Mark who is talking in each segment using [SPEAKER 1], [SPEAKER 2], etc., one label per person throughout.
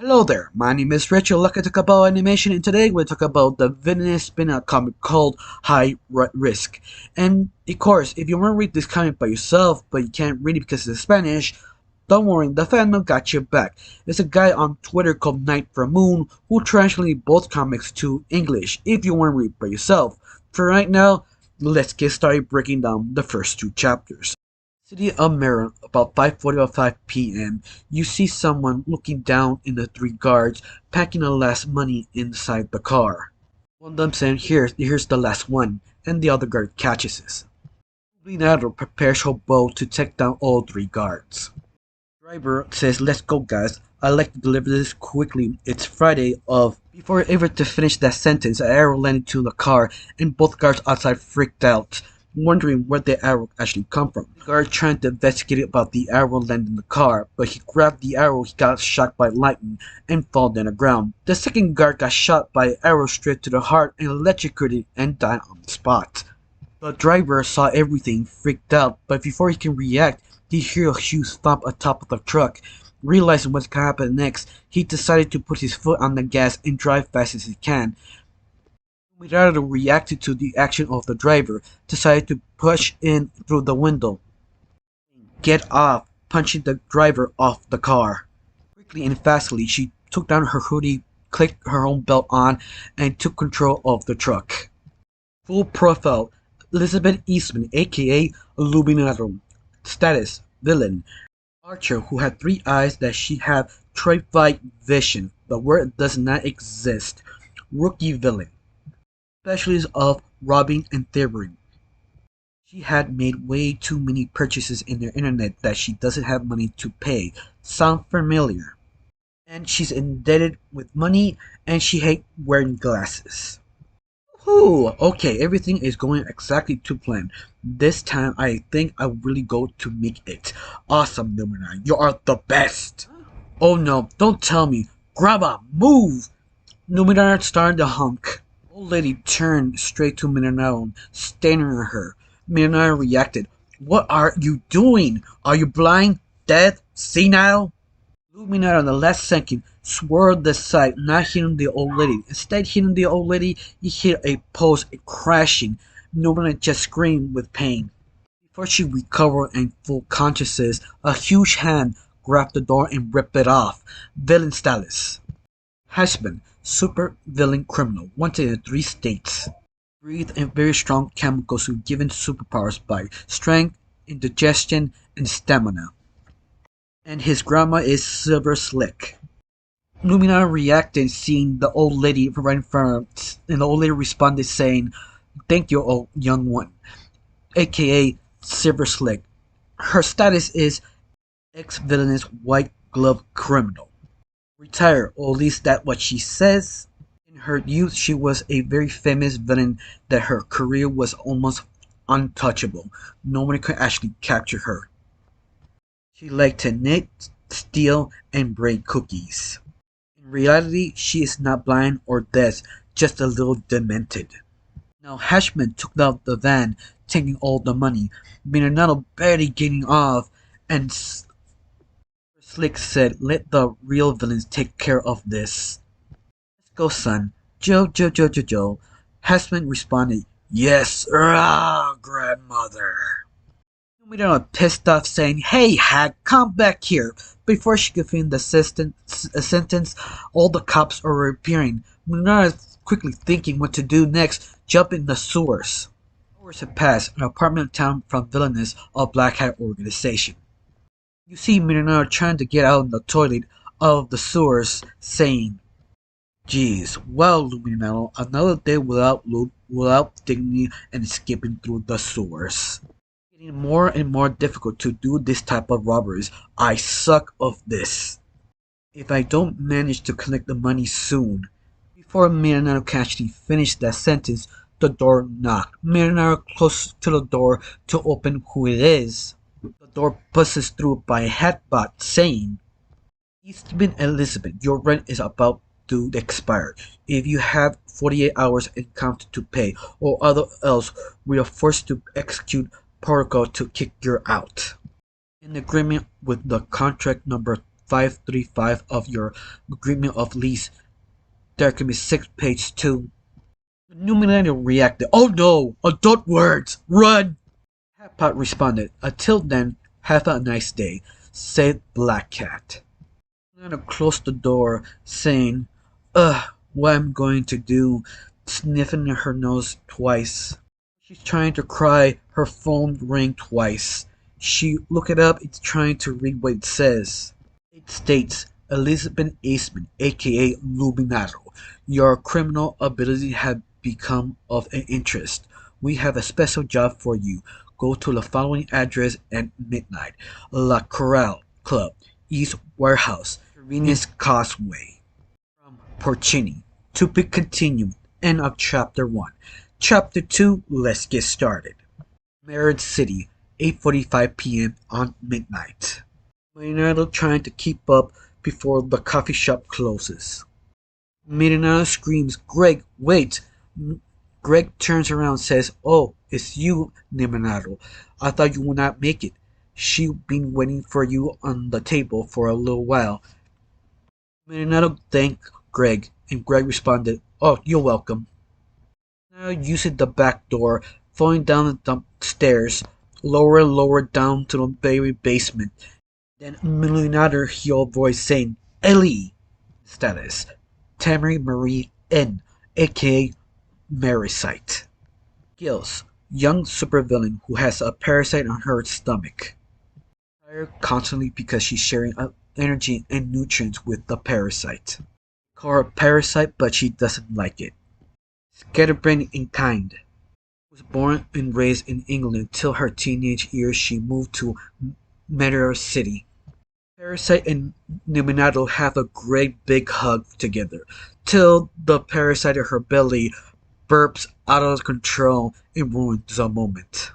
[SPEAKER 1] Hello there, my name is Rich. You're looking to talk about animation, and today we're talking about the Villainous spin-out comic called High Risk. And of course, if you want to read this comic by yourself, but you can't read it because it's Spanish, don't worry, the fandom got your back. There's a guy on Twitter called Night for Moon who translated both comics to English if you want to read it by yourself. For right now, let's get started breaking down the first two chapters. City of Maryland, about 5:45 p.m., you see someone looking down in the three guards packing the last money inside the car. One of them saying, here's the last one, and the other guard catches it. Leonardo prepares her boat to take down all three guards. Driver says, let's go guys, I'd like to deliver this quickly, it's Friday of... Before ever to finish that sentence, an arrow landed to the car, and both guards outside freaked out, wondering where the arrow actually come from. The guard trying to investigate about the arrow landing in the car, but he grabbed the arrow, he got shocked by lightning and fall down the ground. The second guard got shot by an arrow straight to the heart and electrocuted and died on the spot. The driver saw everything, freaked out, but before he can react, he hears a huge thump atop of the truck. Realizing what's gonna happen next, he decided to put his foot on the gas and drive fast as he can. Leonardo reacted to the action of the driver, decided to push in through the window. Get off, punching the driver off the car. Quickly and fastly, she took down her hoodie, clicked her own belt on, and took control of the truck. Full profile, Elizabeth Eastman, aka Illuminatum. Status, villain. Archer, who had three eyes that she had trified vision. The word does not exist. Rookie villain. Specialist of robbing and thieving. She had made way too many purchases in the internet that she doesn't have money to pay. Sound familiar? And she's indebted with money and she hates wearing glasses. Ooh, okay, everything is going exactly to plan. This time I think I really go to make it. Awesome, Lumina, you are the best! Oh no, don't tell me. Grabba, move! Lumina started to hunk. Old lady turned straight to Minernaro, staring at her. Minernaro reacted. What are you doing? Are you blind? Dead? Senile? Minernaro in the last second swerved aside, not hitting the old lady. Instead hitting the old lady, he hit a post, crashing. Minernaro just screamed with pain. Before she recovered in full consciousness, a huge hand grabbed the door and ripped it off. Villain status. Husband. Super villain criminal, wanted in 3 states. Breathe in very strong chemicals who given superpowers by strength, indigestion, and stamina. And his grandma is Silver Slick. Lumina reacted seeing the old lady right in front of her, and the old lady responded saying, thank you, old young one, aka Silver Slick. Her status is ex-villainous white glove criminal. Retired, or at least that's what she says. In her youth, she was a very famous villain that her career was almost untouchable. No one could actually capture her. She liked to knit, steal, and braid cookies. In reality, she is not blind or deaf, just a little demented. Now Hashman took out the van, taking all the money. Minernado barely getting off, and Slick said, let the real villains take care of this. Let's go, son. Joe. Husband responded, yes, grandmother. Lumina pissed off, saying, hey, hag, come back here. Before she could finish the sentence, all the cops are appearing. Lumina quickly thinking what to do next, jump in the sewers. Hours had passed, an apartment town from Villainous, a black hat organization. You see Minernaro trying to get out of the toilet of the sewers, saying, geez, well, Minernaro, another day without loot, without dignity, and skipping through the sewers. It's getting more and more difficult to do this type of robberies. I suck of this. If I don't manage to collect the money soon. Before Minernaro can actually finish that sentence, the door knocked. Minernaro close to the door to open who it is. The door busts through by a hatbot saying, Eastman Elizabeth, your rent is about to expire. If you have 48 hours and counter to pay, or other else, we are forced to execute protocol to kick you out. In agreement with the contract number 535 of your agreement of lease. There can be 6 pages too. The new millennial reacted, "Oh no! Adult words! Run!" Halfpot responded, "Until then, have a nice day," said Black Cat. Nana closed the door, saying, "Ugh, what I'm going to do," sniffing her nose twice. She's trying to cry, her phone rang twice. She looked it up, it's trying to read what it says. It states, "Elizabeth Eastman, aka Luminato, your criminal ability have become of an interest. We have a special job for you. Go to the following address at midnight. La Corral Club, East Warehouse, Villainous Causeway." From Porcini. To be continued. End of Chapter 1. Chapter 2, let's get started. Merritt City, 8:45 p.m. on midnight. Leonardo trying to keep up before the coffee shop closes. Leonardo screams, "Greg, wait!" Greg turns around and says, "Oh, it's you, Leonardo. I thought you would not make it. She's been waiting for you on the table for a little while." Leonardo thanked Greg, and Greg responded, "Oh, you're welcome." Now using the back door, falling down the stairs, lower down to the very basement. Then Leonardo heard a voice saying, "Ellie!" Status: Tammy Marie N, aka Maricite. Skills: young supervillain who has a parasite on her stomach. Tired constantly because she's sharing energy and nutrients with the parasite. Call her Parasite, but she doesn't like it. Scatterbrained in kind. Was born and raised in England until her teenage years she moved to Meteor City. Parasite and Numinato have a great big hug together, till the parasite in her belly burps out of control and ruins the moment.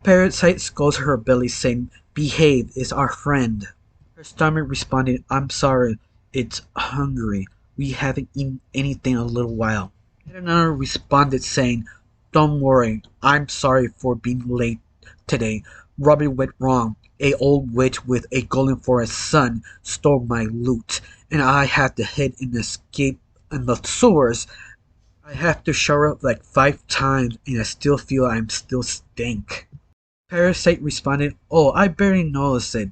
[SPEAKER 1] Parasite scolds her belly saying, "Behave, it's our friend." Her stomach responded, "I'm sorry, it's hungry. We haven't eaten anything in a little while." Another responded saying, "Don't worry, I'm sorry for being late today. Robert went wrong. A old witch with a golem for a son stole my loot, and I had to hide and escape in the sewers. I have to shower up like 5 times, and I still feel I'm still stink." Parasite responded, "Oh, I barely noticed it,"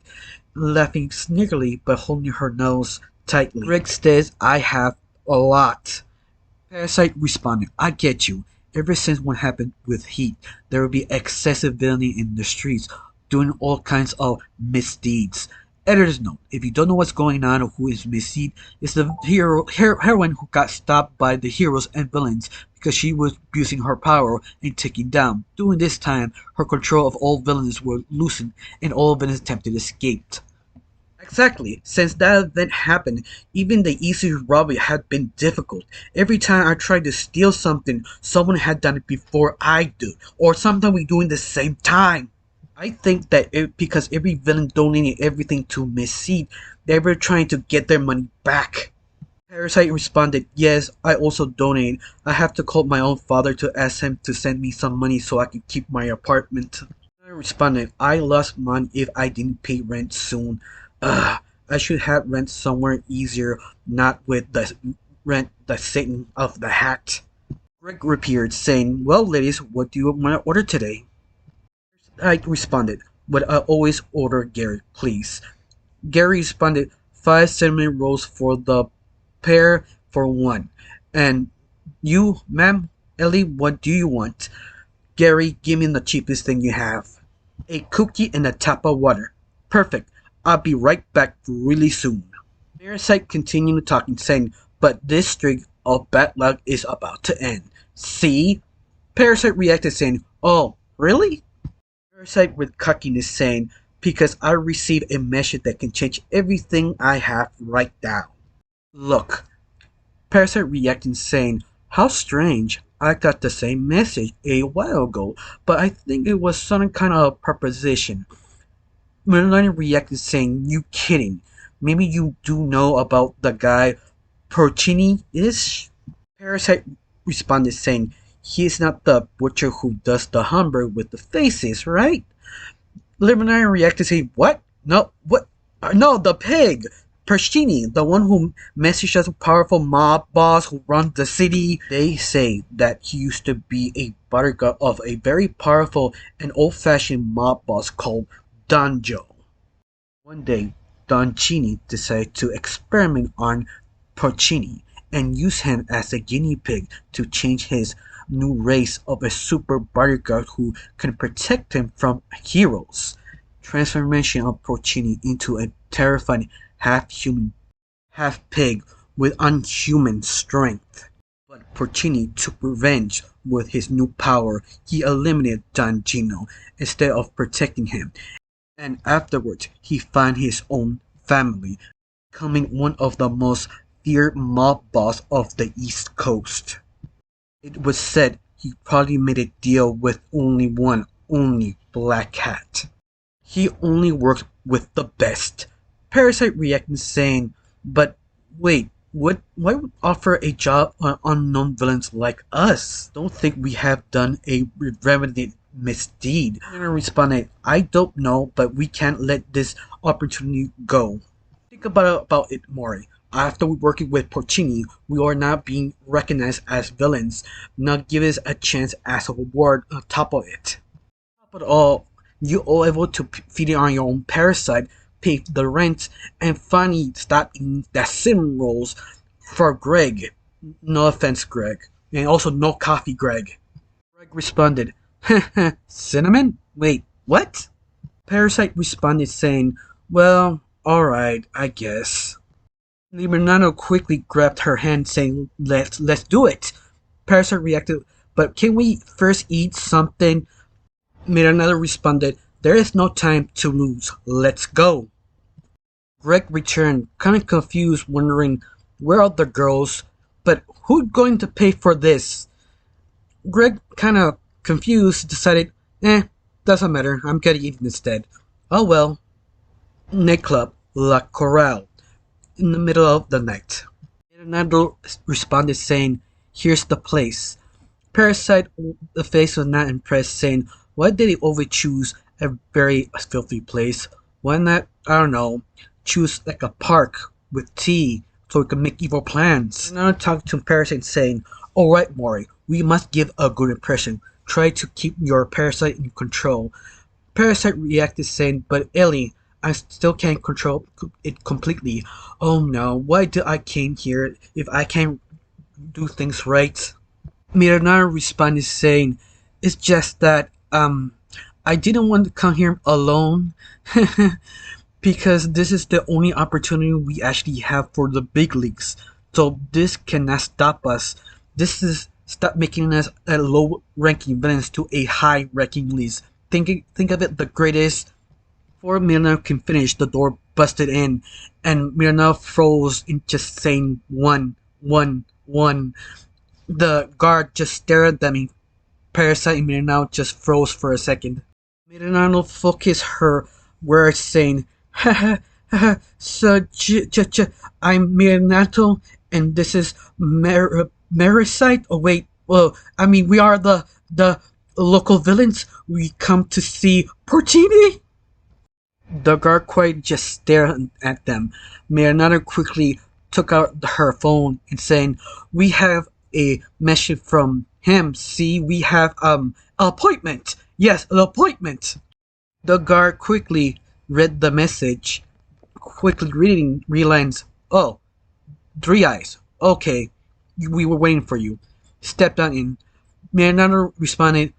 [SPEAKER 1] laughing sneakily but holding her nose tightly. Greg says, "I have a lot." Parasite responded, "I get you. Ever since what happened with Heat, there will be excessive villainy in the streets, doing all kinds of misdeeds." Editor's note: if you don't know what's going on or who is misdeed, it's the heroine who got stopped by the heroes and villains because she was abusing her power and taking down. During this time, her control of all villains were loosened and all villains attempted escape. Exactly. Since that event happened, even the easiest robbery had been difficult. Every time I tried to steal something, someone had done it before I did, or sometimes we do it at the same time. I think that because every villain donated everything to Miss Seed, they were trying to get their money back. Parasite responded, "Yes, I also donated. I have to call my own father to ask him to send me some money so I can keep my apartment." I responded, "I lost money if I didn't pay rent soon. I should have rent somewhere easier, not with the rent the Satan of the hat." Greg appeared, saying, "Well, ladies, what do you want to order today?" I responded, "What I always order, Gary, please." Gary responded, 5 cinnamon rolls for the pair for 1. "And you, ma'am?" "Ellie, what do you want?" "Gary, give me the cheapest thing you have." "A cookie and a tap of water." "Perfect. I'll be right back really soon." Parasite continued talking, saying, "But this streak of bad luck is about to end. See?" Parasite reacted, saying, "Oh, really?" Parasite with cockiness, saying, "Because I received a message that can change everything I have right now." "Look." Parasite reacting, saying, "How strange. I got the same message a while ago, but I think it was some kind of proposition." Merlin reacted, saying, "You kidding? Maybe you do know about the guy Porcini-ish?" Parasite responded, saying, "He's not the butcher who does the hamburger with the faces, right?" Merlin reacted, saying, "What? No, what? No, the pig!" Porcini, the one who messaged us, a powerful mob boss who runs the city. They say that he used to be a bodyguard of a very powerful and old-fashioned mob boss called Don Joe. One day, Don Chini decided to experiment on Porcini and use him as a guinea pig to change his new race of a super bodyguard who can protect him from heroes. Transformation of Porcini into a terrifying half-human, half-pig with unhuman strength. But Porcini took revenge with his new power. He eliminated Don Gino instead of protecting him, and afterwards he found his own family, becoming one of the most feared mob boss of the East Coast. It was said he probably made a deal with only Black Hat. He only worked with the best. Parasite reacted saying, but wait, why would offer a job on unknown villains like us? Don't think we have done a revenant misdeed. Mira responded, I don't know, but we can't let this opportunity go. Think about it, Mori. After working with Porcini, we are not being recognized as villains. Now give us a chance as a reward on top of it. On top of it all, you are able to feed it on your own parasite, pay the rent, and finally stop eating that cinnamon rolls for Greg. No offense, Greg. And also no coffee, Greg. Greg responded, cinnamon? Wait, what? Parasite responded saying, well, alright, I guess. Limonano quickly grabbed her hand saying, let's do it. Parasite reacted, but can we first eat something? Miranado responded, there is no time to lose, let's go. Greg returned, kind of confused, wondering, where are the girls? But who's going to pay for this? Greg, kind of confused, decided, doesn't matter, I'm getting eaten instead. Oh well. Nightclub, La Corral. In the middle of the night. Leonardo responded saying, here's the place. Parasite, the face was not impressed, saying, why did he always choose a very filthy place? Why not, I don't know, choose like a park with tea so we can make evil plans? Leonardo talked to Parasite saying, alright Mori, we must give a good impression. Try to keep your parasite in control. Parasite reacted saying, but Ellie, I still can't control it completely. Oh no, why did I came here if I can't do things right? Miranara responded saying, it's just that, I didn't want to come here alone. Because this is the only opportunity we actually have for the big leagues. So this cannot stop us. This is stop making us a low-ranking villains to a high-ranking leagues. Think of it the greatest. Before Mirna can finish, the door busted in, and Mirna froze in just saying one. The guard just stared at them. Parasite and Mirna just froze for a second. Mirna focused her words saying, so I'm Mirnato, and this is Marasite? Oh wait, well, I mean we are the local villains. We come to see Porcini? The guard quite just stared at them. Miranada quickly took out her phone and saying, we have a message from him. See, we have an appointment. Yes, an appointment. The guard quickly read the message. Quickly reading, realized, oh, 3 eyes. Okay, we were waiting for you. Stepped on in. Miranada responded,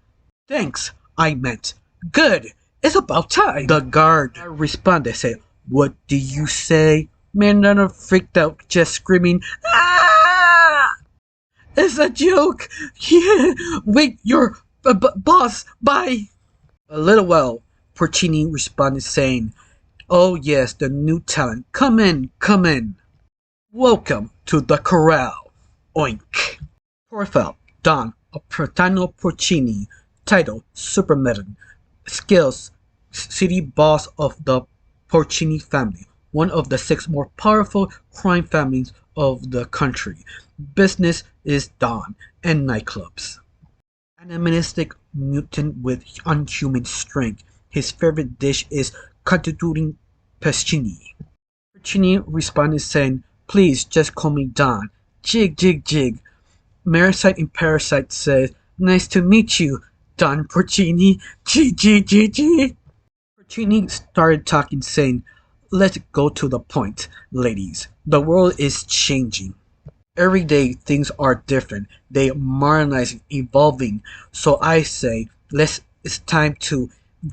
[SPEAKER 1] thanks, I meant. Good. It's about time. The guard responded, said, what do you say? Miranada freaked out, just screaming, ah! It's a joke. Yeah. Wait, your boss, bye. A little while, Porcini responded saying, oh yes, the new talent. Come in, come in. Welcome to the corral. Oink. Profile, Don Porcini. Title, Supervillain. Skills, city boss of the Porcini family. One of the 6 more powerful crime families of the country. Business is Don and nightclubs. Animalistic mutant with unhuman strength. His favorite dish is constituting pescini. Porcini responded saying, "Please just call me Don. Jig, jig, jig." Marasite and Parasite says, "Nice to meet you, Don Porcini. Jig, jig, jig, jig." Porcini started talking saying, "Let's go to the point, ladies. The world is changing. Every day things are different. They are modernizing, evolving. So I say, it's time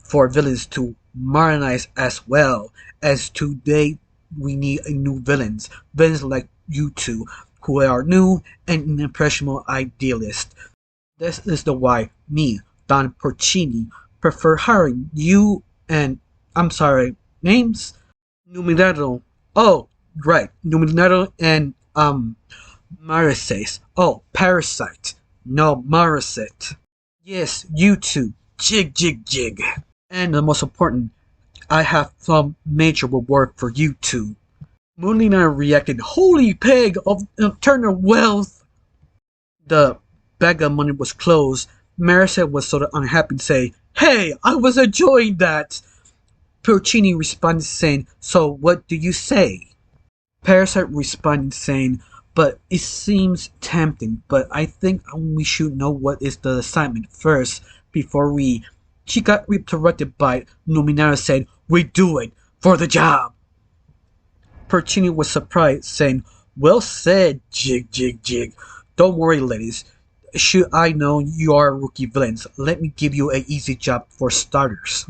[SPEAKER 1] for villains to modernize as well. As today we need a new villains. Villains like you two, who are new and impressionable idealists. This is the why me, Don Porcini, prefer hiring you and names? Numinado. Oh, right. Numinado and Marises. Oh, Parasite. No, Mariset. Yes, you two. Jig, jig, jig. And the most important, I have some major reward for you two." Moonlina reacted, "Holy peg of eternal wealth!" The bag of money was closed. Mariset was sort of unhappy to say, "Hey, I was enjoying that." Porcini responded saying, "So what do you say?" Parasite responded saying, "But it seems tempting, but I think we should know what is the assignment first before we..." She got interrupted by Numinara saying, "We do it for the job." Porcini was surprised, saying, "Well said, jig, jig, jig. Don't worry, ladies. Should I know you are rookie villains, let me give you an easy job for starters."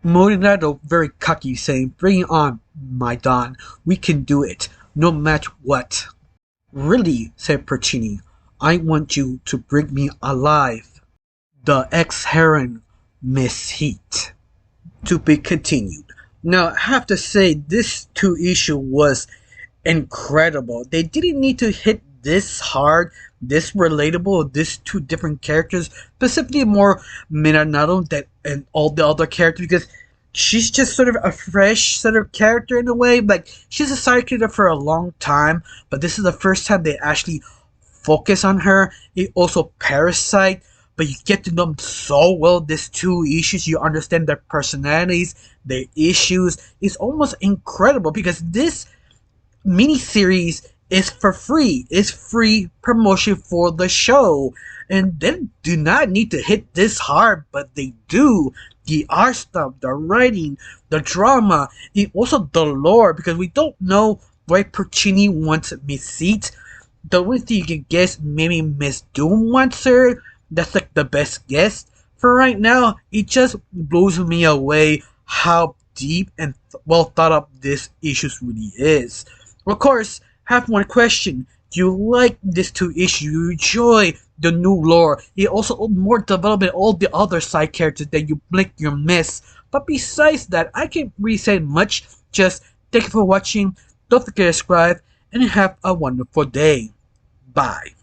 [SPEAKER 1] Molinado very cocky, saying, "Bring it on, my Don. We can do it, no matter what." "Really," said Porcini, "I want you to bring me alive. The ex-heron, Miss Heat." To be continued. Now, I have to say, this 2 issue was incredible. They didn't need to hit this hard, this relatable, this 2 different characters, specifically more Minanato and all the other characters, because she's just sort of a fresh sort of character in a way. Like, she's a side character for a long time, but this is the first time they actually focus on her. It also Parasite, but you get to know them so well. These 2 issues, you understand their personalities, their issues. It's almost incredible because this miniseries is for free. It's free promotion for the show, and they do not need to hit this hard, but they do. The art stuff, the writing, the drama, and also the lore, because we don't know why Porcini wants Miss Seat. The only thing you can guess, maybe Miss Doom wants her. That's like the best guess. For right now, it just blows me away how deep and well thought out this issue really is. Of course, have one question. Do you like this 2 issues? You enjoy the new lore? It also more development all the other side characters that you blink you miss. But besides that, I can't really say much. Just thank you for watching. Don't forget to subscribe and have a wonderful day. Bye.